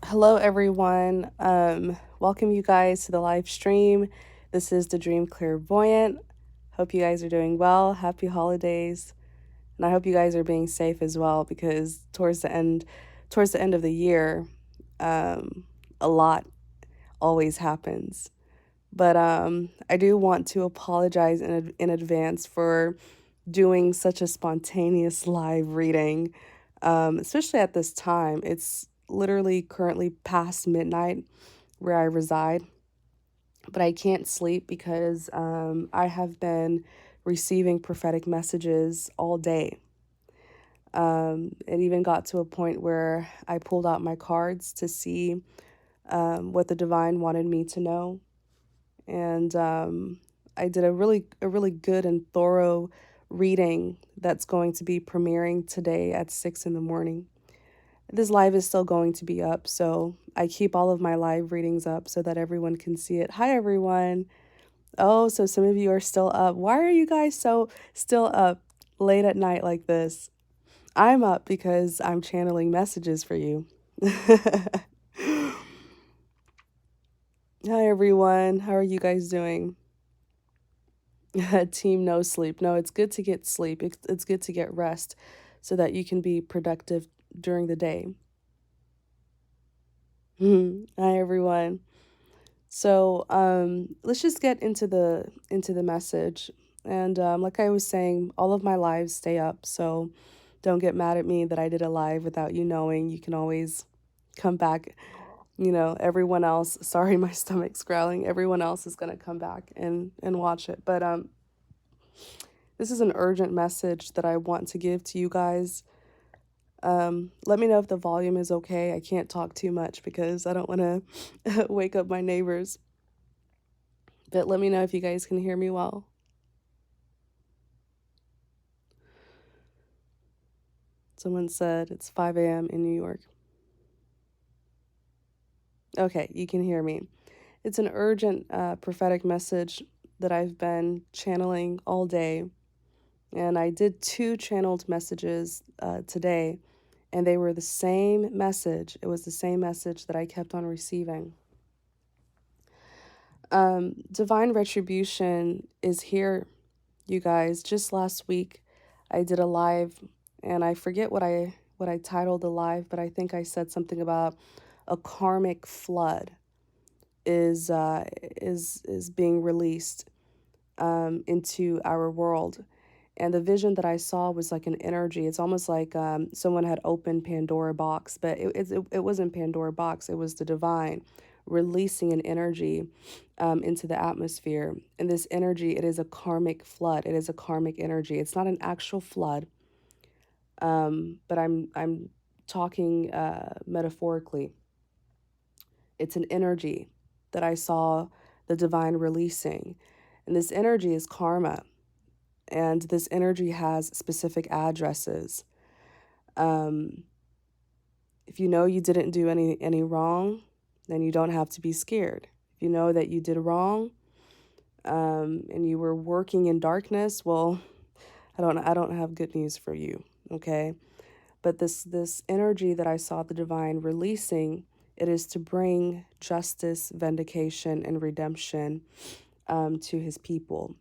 Hello, everyone. Welcome you guys to the live stream. This is the Dream Clairvoyant. Hope you guys are doing well. Happy holidays, and I hope you guys are being safe as well because towards the end of the year, um, a lot always happens. But I do want to apologize in advance for doing such a spontaneous live reading, especially at this time. It's literally currently past midnight where I reside, but I can't sleep because I have been receiving prophetic messages all day. It even got to a point where I pulled out my cards to see what the divine wanted me to know, and I did a really good and thorough reading that's going to be premiering today at 6 in the morning. This live is still going to be up, so I keep all of my live readings up so that everyone can see it. Hi, everyone. Oh, so some of you are still up. Why are you guys so still up late at night like this? I'm up because I'm channeling messages for you. Hi, everyone. How are you guys doing? Team no sleep. No, it's good to get sleep. It's good to get rest so that you can be productive during the day. Hi, everyone. So, let's just get into the message. And like I was saying, all of my lives stay up, so don't get mad at me that I did a live without you knowing. You can always come back. Everyone else, sorry, my stomach's growling. Everyone else is gonna come back and watch it. But this is an urgent message that I want to give to you guys. Let me know if the volume is okay. I can't talk too much because I don't want to wake up my neighbors. But let me know if you guys can hear me well. Someone said it's 5 a.m. in New York. Okay, you can hear me. It's an urgent prophetic message that I've been channeling all day. And I did 2 channeled messages today, and they were the same message. It was the same message that I kept on receiving. Divine retribution is here, you guys. Just last week, I did a live, and I forget what I titled the live, but I think I said something about a karmic flood is being released into our world. And the vision that I saw was like an energy. It's almost like someone had opened Pandora box, but it wasn't Pandora box. It was the divine releasing an energy into the atmosphere. And this energy, it is a karmic flood. It is a karmic energy. It's not an actual flood, but I'm talking metaphorically. It's an energy that I saw the divine releasing, and this energy is karma. And this energy has specific addresses. Um, if you know you didn't do any wrong, then you don't have to be scared. If you know that you did wrong, and you were working in darkness, well, I don't have good news for you, okay? But this energy that I saw the divine releasing, it is to bring justice, vindication, and redemption to his people.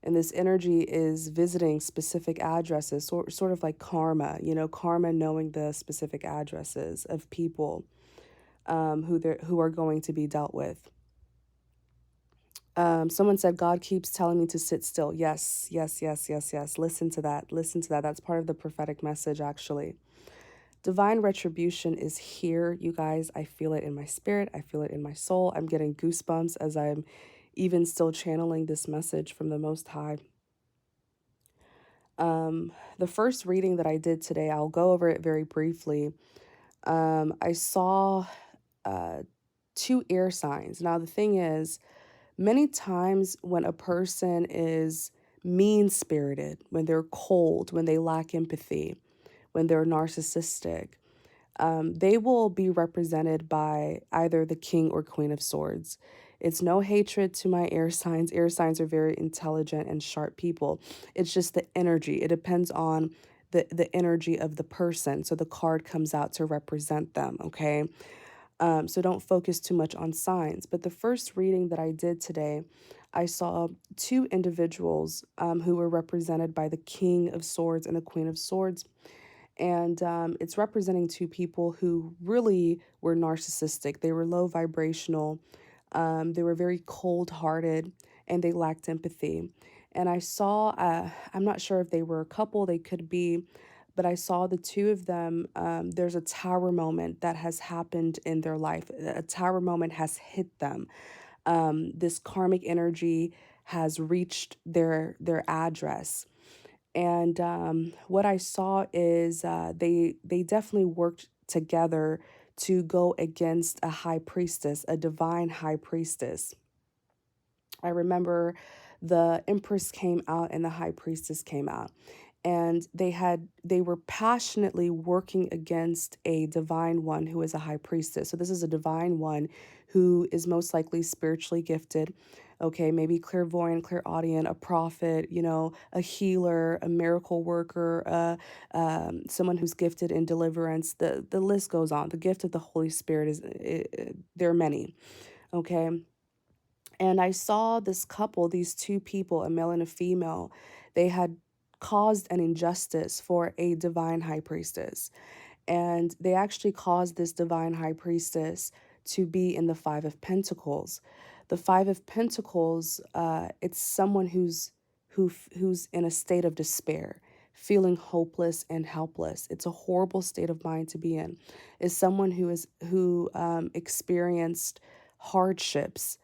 And this energy is visiting specific addresses, sort of like karma, karma knowing the specific addresses of people who are going to be dealt with. Someone said, God keeps telling me to sit still. Yes, yes, yes, yes, yes. Listen to that. Listen to that. That's part of the prophetic message, actually. Divine retribution is here, you guys. I feel it in my spirit. I feel it in my soul. I'm getting goosebumps as I'm even still channeling this message from the Most High. The first reading that I did today, I'll go over it very briefly. I saw 2 air signs. Now, the thing is, many times when a person is mean spirited, when they're cold, when they lack empathy, when they're narcissistic, they will be represented by either the king or queen of swords. It's no hatred to my air signs. Air signs are very intelligent and sharp people. It's just the energy. It depends on the energy of the person. So the card comes out to represent them, okay? So don't focus too much on signs. But the first reading that I did today, I saw two individuals who were represented by the King of Swords and the Queen of Swords. And it's representing two people who really were narcissistic. They were low vibrational, they were very cold hearted, and they lacked empathy. And I saw, I'm not sure if they were a couple, they could be, but I saw the two of them. There's a tower moment that has happened in their life. A tower moment has hit them. This karmic energy has reached their address. And what I saw is they definitely worked together to go against a high priestess, a divine high priestess. I remember the empress came out and the high priestess came out, and they were passionately working against a divine one who is a high priestess. So this is a divine one who is most likely spiritually gifted. Okay, maybe clairvoyant, clairaudient, a prophet, a healer, a miracle worker, someone who's gifted in deliverance. The list goes on. The gift of the Holy Spirit there are many. Okay, and I saw this couple, these two people, a male and a female, they had caused an injustice for a divine high priestess. And they actually caused this divine high priestess to be in the Five of Pentacles. The Five of Pentacles, it's someone who's in a state of despair, feeling hopeless and helpless. It's a horrible state of mind to be in. Is someone who experienced hardships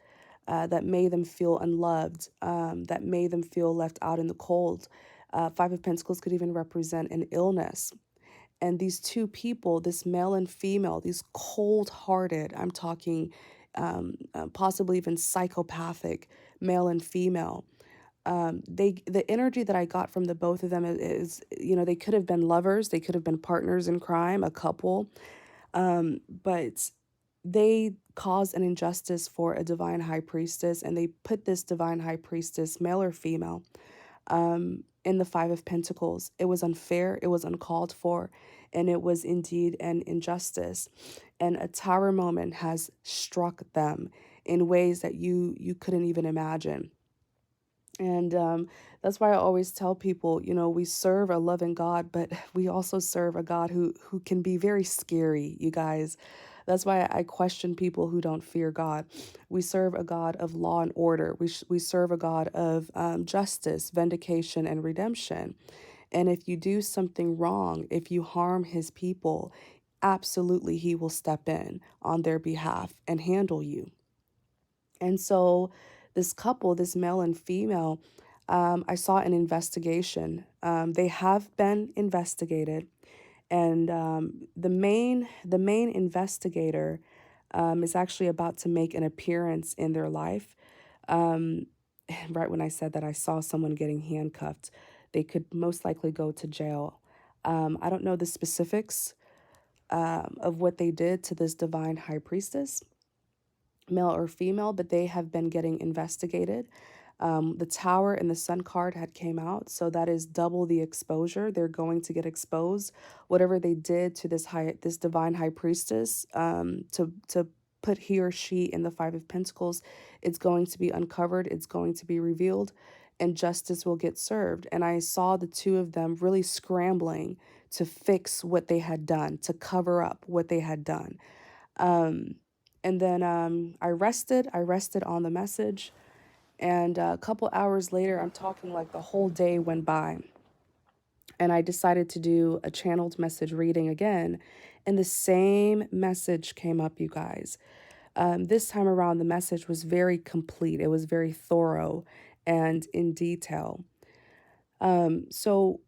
that made them feel unloved, that made them feel left out in the cold. Five of Pentacles could even represent an illness. And these two people, this male and female, these cold hearted, I'm talking possibly even psychopathic male and female. The energy that I got from the both of them is, they could have been lovers, they could have been partners in crime, a couple, but they caused an injustice for a divine high priestess, and they put this divine high priestess, male or female, in the Five of Pentacles. It was unfair, it was uncalled for, and it was indeed an injustice. And a tower moment has struck them in ways that you couldn't even imagine. And that's why I always tell people, we serve a loving God, but we also serve a God who can be very scary, you guys. That's why I question people who don't fear God. We serve a God of law and order. We serve a God of justice, vindication, and redemption. And if you do something wrong, if you harm his people, absolutely he will step in on their behalf and handle you. And so this couple, this male and female, I saw an investigation. They have been investigated, and the main investigator is actually about to make an appearance in their life. Um, right when I said that, I saw someone getting handcuffed. They could most likely go to jail. I don't know the specifics of what they did to this divine high priestess, male or female, but they have been getting investigated. The Tower and the Sun card had came out, so that is double the exposure. They're going to get exposed. Whatever they did to this divine high priestess, to put he or she in the Five of Pentacles, it's going to be uncovered. It's going to be revealed, and justice will get served. And I saw the two of them really scrambling to fix what they had done, to cover up what they had done. And then I rested. I rested on the message. And a couple hours later, I'm talking like the whole day went by. And I decided to do a channeled message reading again. And the same message came up, you guys. This time around, the message was very complete, it was very thorough and in detail. So,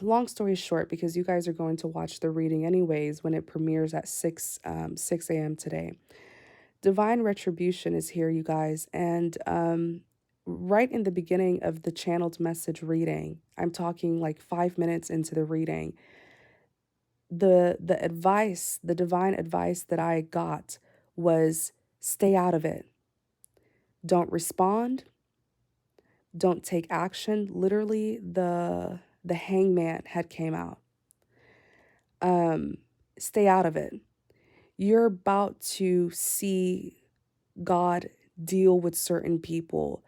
long story short, because you guys are going to watch the reading anyways when it premieres at 6 a.m. today. Divine Retribution is here, you guys. And right in the beginning of the channeled message reading, I'm talking like 5 minutes into the reading, the advice, the divine advice that I got was stay out of it. Don't respond. Don't take action. Literally, the hangman had came out. Stay out of it. You're about to see God deal with certain people,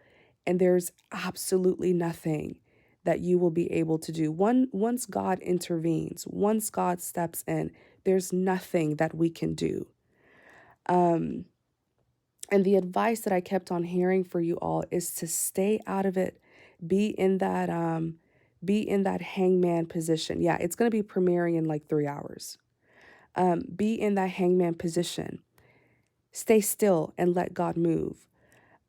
and there's absolutely nothing that you will be able to do. Once God intervenes, once God steps in, there's nothing that we can do. Um, and the advice that I kept on hearing for you all is to stay out of it. Be in that be in that hangman position. Yeah, it's going to be premiering in like 3 hours. Be in that hangman position. Stay still and let God move.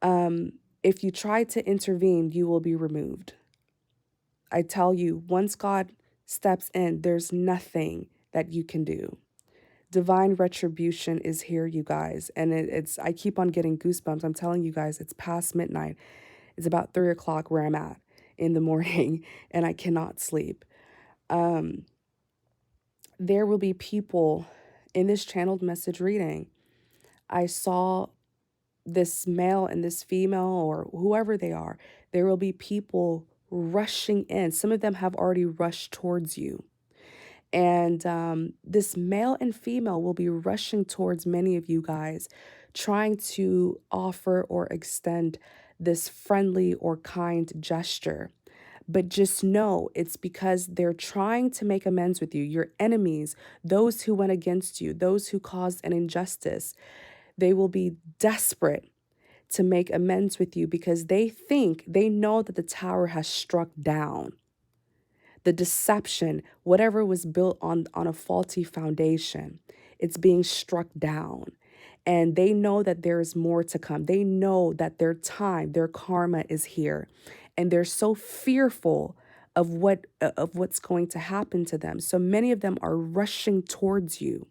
If you try to intervene, you will be removed. I tell you, once God steps in, there's nothing that you can do. Divine retribution is here, you guys. And I keep on getting goosebumps. I'm telling you guys, it's past midnight. It's about 3 o'clock where I'm at in the morning, and I cannot sleep. There will be people in this channeled message reading. I saw this male and this female, or whoever they are, there will be people rushing in. Some of them have already rushed towards you. And this male and female will be rushing towards many of you guys, trying to offer or extend this friendly or kind gesture. But just know it's because they're trying to make amends with you. Your enemies, those who went against you, those who caused an injustice, they will be desperate to make amends with you because they know that the tower has struck down. The deception, whatever was built on a faulty foundation, it's being struck down. And they know that there is more to come. They know that their time, their karma is here. And they're so fearful of what's going to happen to them. So many of them are rushing towards you.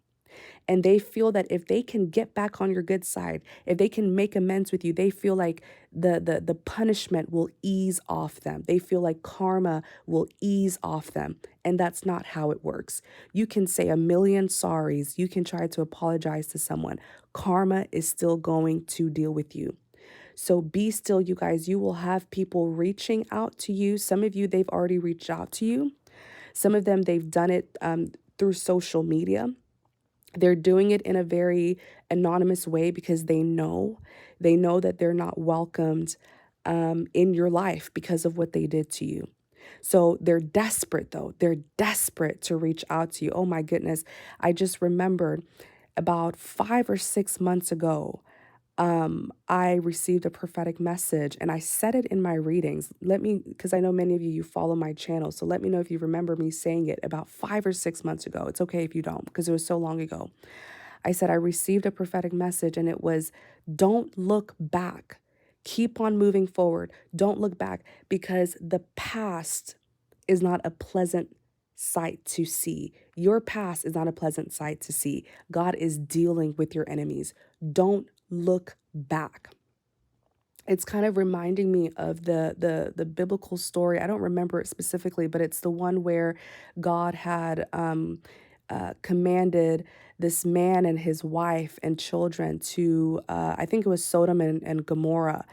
And they feel that if they can get back on your good side, if they can make amends with you, they feel like the punishment will ease off them. They feel like karma will ease off them. And that's not how it works. You can say a million sorries. You can try to apologize to someone. Karma is still going to deal with you. So be still, you guys. You will have people reaching out to you. Some of you, they've already reached out to you. Some of them, they've done it through social media. They're doing it in a very anonymous way because they know that they're not welcomed in your life because of what they did to you. So they're desperate, though. They're desperate to reach out to you. Oh my goodness. I just remembered about 5 or 6 months ago, I received a prophetic message and I said it in my readings. Because I know many of you follow my channel. So let me know if you remember me saying it about 5 or 6 months ago. It's okay if you don't, because it was so long ago. I said, I received a prophetic message and it was, don't look back. Keep on moving forward. Don't look back, because the past is not a pleasant sight to see. Your past is not a pleasant sight to see. God is dealing with your enemies. Don't look back. It's kind of reminding me of the biblical story. I don't remember it specifically, but it's the one where God had commanded this man and his wife and children to, I think it was Sodom and Gomorrah.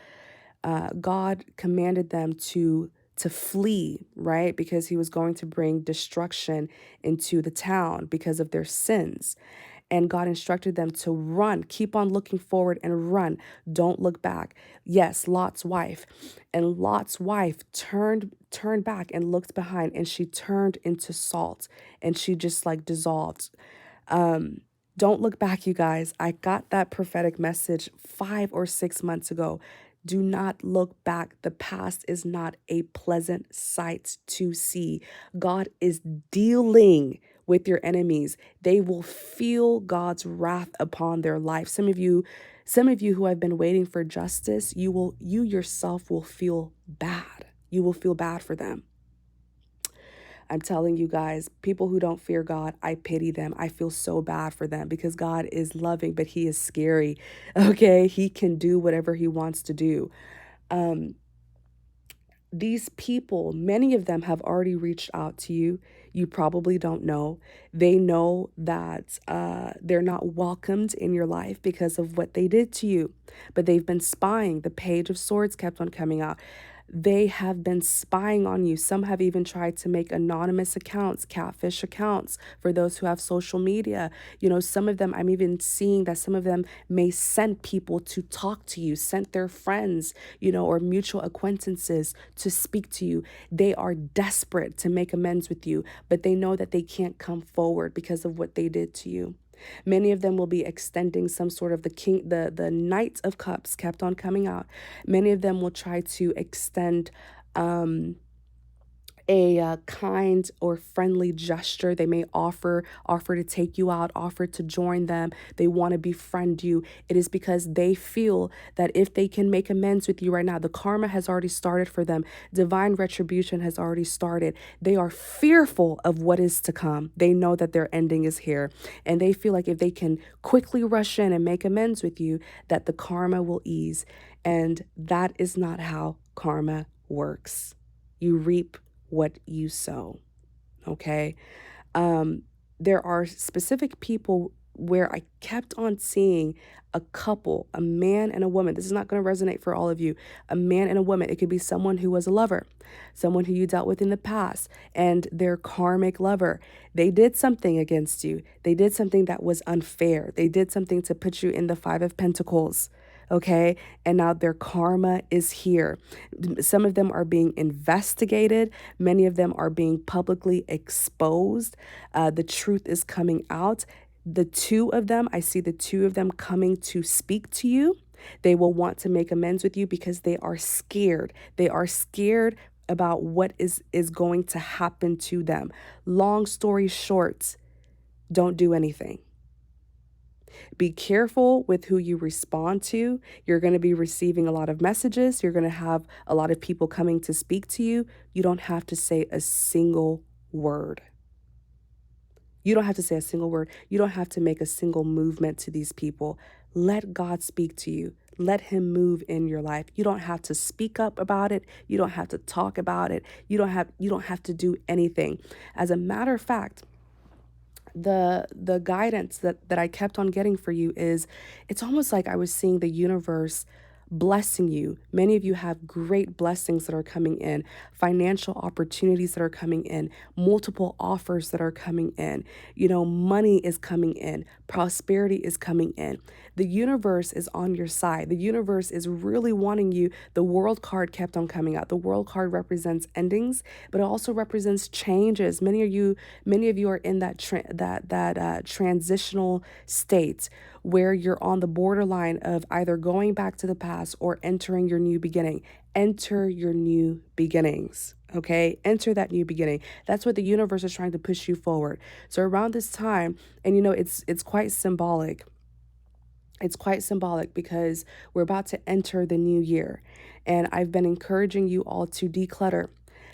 God commanded them to flee, right? Because he was going to bring destruction into the town because of their sins. And God instructed them to run, keep on looking forward and run. Don't look back. Yes, Lot's wife. And Lot's wife turned back and looked behind, and she turned into salt, and she just like dissolved. Don't look back, you guys. I got that prophetic message 5 or 6 months ago. Do not look back. The past is not a pleasant sight to see. God is dealing with your enemies. They will feel God's wrath upon their life. Some of you who have been waiting for justice, you yourself will feel bad. You will feel bad for them. I'm telling you guys, people who don't fear God, I pity them. I feel so bad for them because God is loving, but he is scary. Okay. He can do whatever he wants to do. These people, many of them have already reached out to you. You probably don't know. They know that they're not welcomed in your life because of what they did to you, but they've been spying. The Page of Swords kept on coming out. They have been spying on you. Some have even tried to make anonymous accounts, catfish accounts for those who have social media. Some of them, I'm even seeing that some of them may send people to talk to you, sent their friends, or mutual acquaintances to speak to you. They are desperate to make amends with you, but they know that they can't come forward because of what they did to you. Many of them will be extending some sort of the Knight of Cups kept on coming out. Many of them will try to extend a kind or friendly gesture. They may offer to take you out, offer to join them. They want to befriend you. It is because they feel that if they can make amends with you right now, the karma has already started for them. Divine retribution has already started. They are fearful of what is to come. They know that their ending is here, and they feel like if they can quickly rush in and make amends with you, that the karma will ease. And that is not how karma works. You reap what you sow. Okay. There are specific people where I kept on seeing a couple, a man and a woman. This is not going to resonate for all of you. A man and a woman. It could be someone who was a lover, someone who you dealt with in the past, and their karmic lover. They did something against you. They did something that was unfair. They did something to put you in the Five of Pentacles. Okay. And now their karma is here. Some of them are being investigated. Many of them are being publicly exposed. The truth is coming out. The two of them, I see the two of them coming to speak to you. They will want to make amends with you because they are scared. They are scared about what is going to happen to them. Long story short, don't do anything. Be careful with who you respond to. You're going to be receiving a lot of messages. You're going to have a lot of people coming to speak to you. You don't have to say a single word. You don't have to say a single word. You don't have to make a single movement to these people. Let God speak to you. Let him move in your life. You don't have to speak up about it. You don't have to talk about it. You don't have to do anything. As a matter of fact, the guidance that I kept on getting for you is, it's almost like I was seeing the universe blessing you. Many of you have great blessings that are coming in, financial opportunities that are coming in, multiple offers that are coming in. Money is coming in, prosperity is coming in. The universe is on your side. The universe is really wanting you. The world card kept on coming out. The world card represents endings, but it also represents changes. Many of you are in that transitional state where you're on the borderline of either going back to the past or entering your new beginning. Enter your new beginnings. Okay, enter that new beginning. That's what the universe is trying to push you forward. So around this time, and it's quite symbolic. It's quite symbolic because we're about to enter the new year. And I've been encouraging you all to declutter,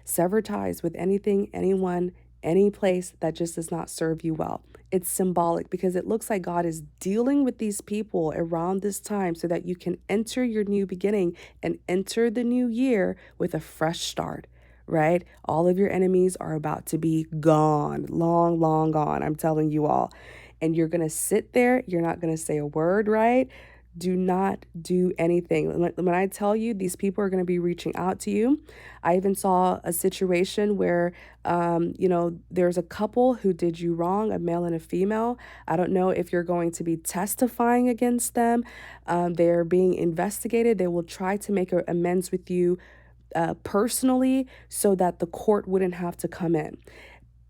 sever ties with anything, anyone, any place that just does not serve you well. It's symbolic because it looks like God is dealing with these people around this time so that you can enter your new beginning and enter the new year with a fresh start, right? All of your enemies are about to be gone, long, long gone. I'm telling you all. And you're going to sit there. You're not going to say a word, right? Do not do anything. When I tell you these people are going to be reaching out to you, I even saw a situation where, there's a couple who did you wrong, a male and a female. I don't know if you're going to be testifying against them. They're being investigated. They will try to make amends with you personally so that the court wouldn't have to come in.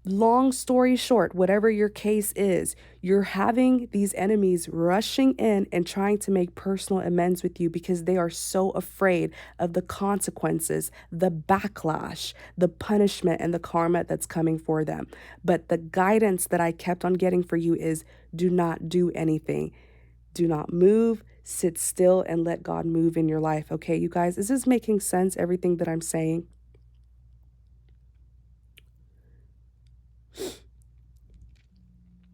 Long story short, whatever your case is, you're having these enemies rushing in and trying to make personal amends with you because they are so afraid of the consequences, the backlash, the punishment, and the karma that's coming for them. But the guidance that I kept on getting for you is, do not do anything. Do not move. Sit still and let God move in your life. Okay, you guys, is this making sense, everything that I'm saying?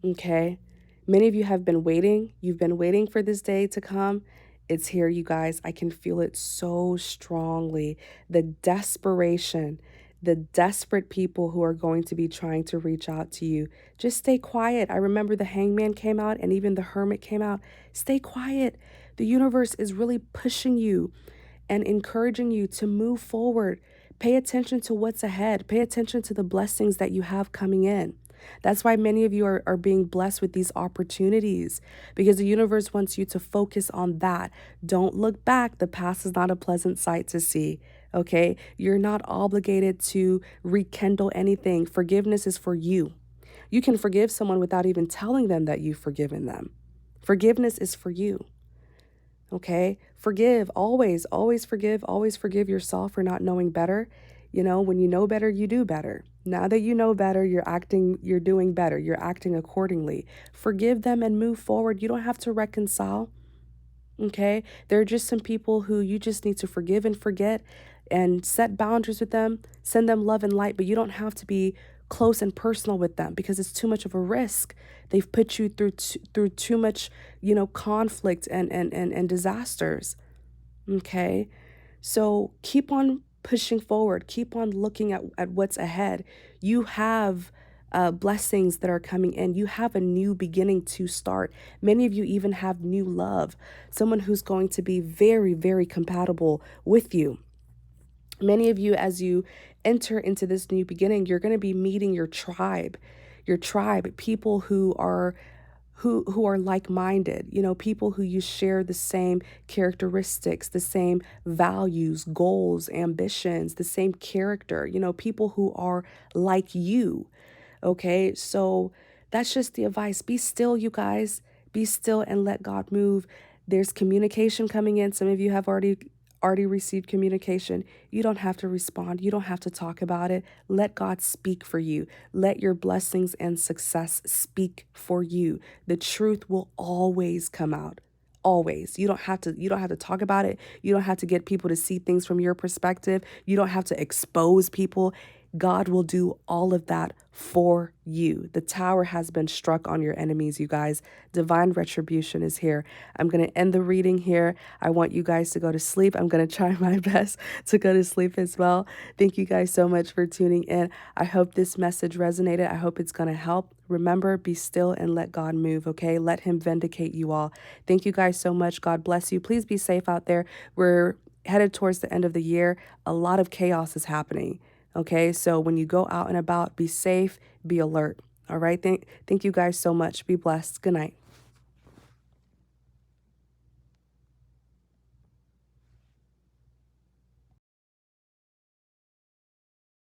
Okay. Many of you have been waiting. You've been waiting for this day to come. It's here, you guys. I can feel it so strongly. The desperation, the desperate people who are going to be trying to reach out to you. Just stay quiet. I remember the hangman came out and even the hermit came out. Stay quiet. The universe is really pushing you. and encouraging you to move forward. Pay attention to what's ahead. Pay attention to the blessings that you have coming in. That's why many of you are being blessed with these opportunities, because the universe wants you to focus on that. Don't look back. The past is not a pleasant sight to see. Okay? You're not obligated to rekindle anything. Forgiveness is for you. You can forgive someone without even telling them that you've forgiven them. Forgiveness is for you. Okay? Forgive, always forgive, always forgive yourself for not knowing better. You know, when you know better, you do better. Now that you know better, you're doing better, you're acting accordingly. Forgive them and move forward. You don't have to reconcile. Okay? There are just some people who you just need to forgive and forget and set boundaries with them, send them love and light, but you don't have to be close and personal with them because it's too much of a risk. They've put you through too much, conflict and disasters. Okay? So keep on pushing forward. Keep on looking at what's ahead. You have blessings that are coming in. You have a new beginning to start. Many of you even have new love, someone who's going to be very, very compatible with you. Many of you, as you enter into this new beginning, you're going to be meeting your tribe, people who are like-minded, people who you share the same characteristics, the same values, goals, ambitions, the same character, people who are like you. Okay? So that's just the advice. Be still, you guys. Be still and let God move. There's communication coming in. Some of you have already received communication. You don't have to respond. You don't have to talk about it. Let God speak for you. Let your blessings and success speak for you. The truth will always come out. Always. You don't have to talk about it. You don't have to get people to see things from your perspective. You don't have to expose people. God will do all of that for you. The tower has been struck on your enemies, you guys. Divine retribution is here. I'm going to end the reading here. I want you guys to go to sleep. I'm going to try my best to go to sleep as well. Thank you guys so much for tuning in. I hope this message resonated. I hope it's going to help. Remember, be still and let God move, okay? Let him vindicate you all. Thank you guys so much. God bless you. Please be safe out there. We're headed towards the end of the year. A lot of chaos is happening. Okay, so when you go out and about, be safe, be alert. All right, thank you guys so much. Be blessed. Good night.